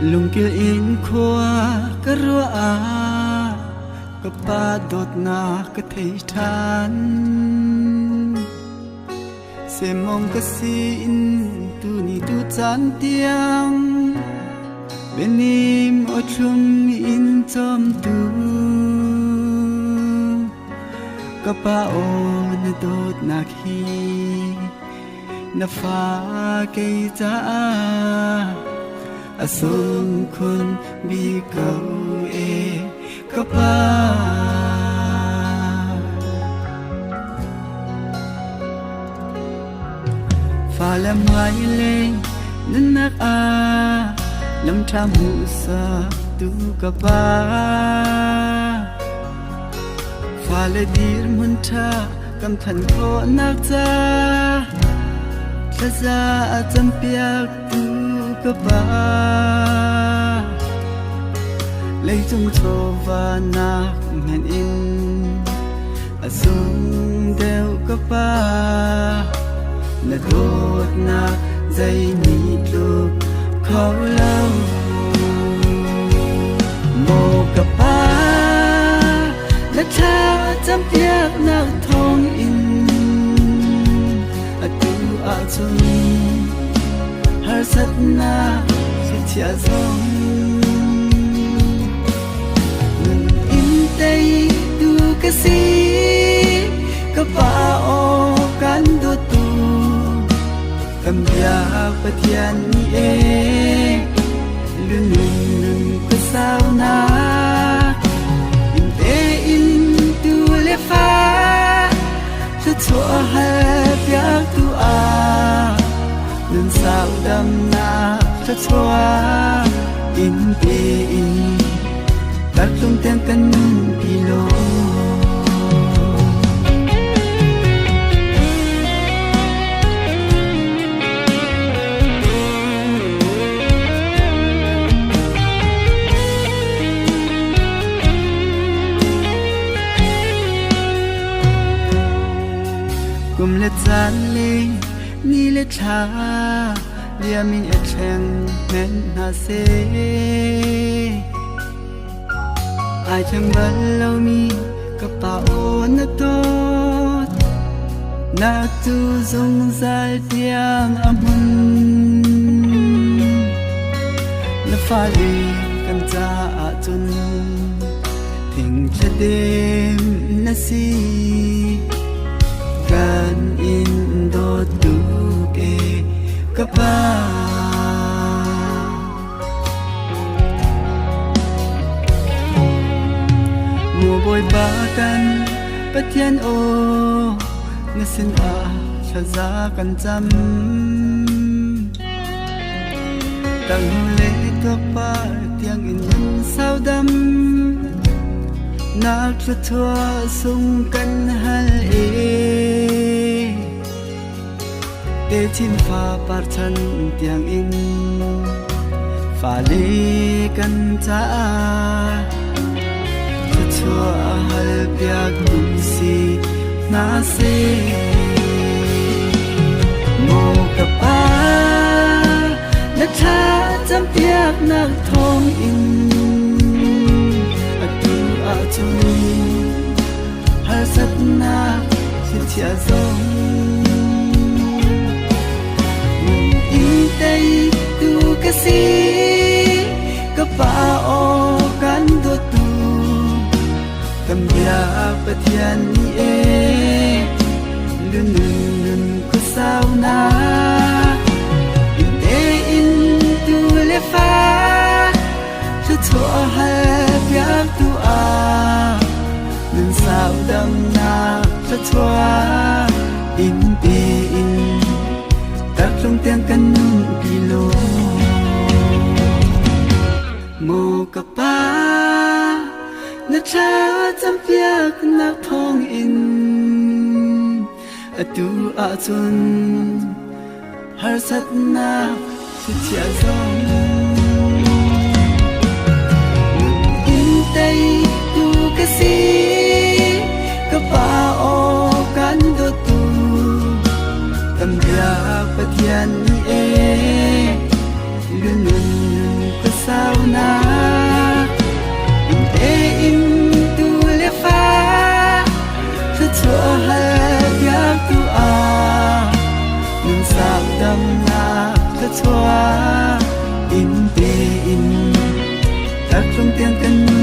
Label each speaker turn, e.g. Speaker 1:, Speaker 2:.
Speaker 1: ลุงกิลอินขัวกะรัวอาก็ปาดดนากะเททานเสมองกะสินตูนี่ตูจันเตียงเบนิมอชุมอินจอมตูก็ปาโอนดดนาคีนาฟ้าเกยจ้าอสมคุณบีเกาเอกะปาฟ้าและไม้เล่งนั้นนักอาลำทำหูสาตูกะปาฟ้าและดีรมุนทากำทันโคนักจ้าชะจาจำเปียกตูกะปาเลยจงโทวานักแม่นอินอสุงเดวกะปาและโดดนักใจมีลูกเขาเล่าโมกะปาและชาจำเปียกนักทองอินอตูอาจุนสัตนาสิเทียซงนุนอินเตยดูกะสีกะปาโอกันดูตูกำยาปะเทียนนี่เอลุนนุนกะสาวนาอินเตอินดูเลฟ้าจะชัวให้เปียกตูอาnun sao đâm na cho choa in pe in các tung tiếng cân pilo cùng lệ gian lên ni lệ cha lia min e chen men na se ai chẳng bal lâu mi ka pa o na to na tu zong zal tiang amun na fa li kan cha a chun thing cha dem na si kan in do tu ke ka pa mùa bồi ba kan bất thiên ô nghe xin a cha giá kan chăm tang lệ to pa tiếng in sao đâm nak cho thua sung kan hal e chim pha par chan tiang in pha le kan cha chua hal piak tu si na se mo ka pa na cha cham piak nak thong in atu a chun hal sat na chi chia zong tay tu cái gì cái pa o kan do tu cầm ya bất thiên ni e lun lun có sao na in e in tu le fa cho thua hai piak tu a lun sao đâm na cho thua in pe in các trong tiếng cân pilo mô cà pa na cha chăm piak na thong in atu a chun har sat na chi chia zong in tay tu cái si ka pa o kan do tu cầm ya bất thiên e lun lun tiang kan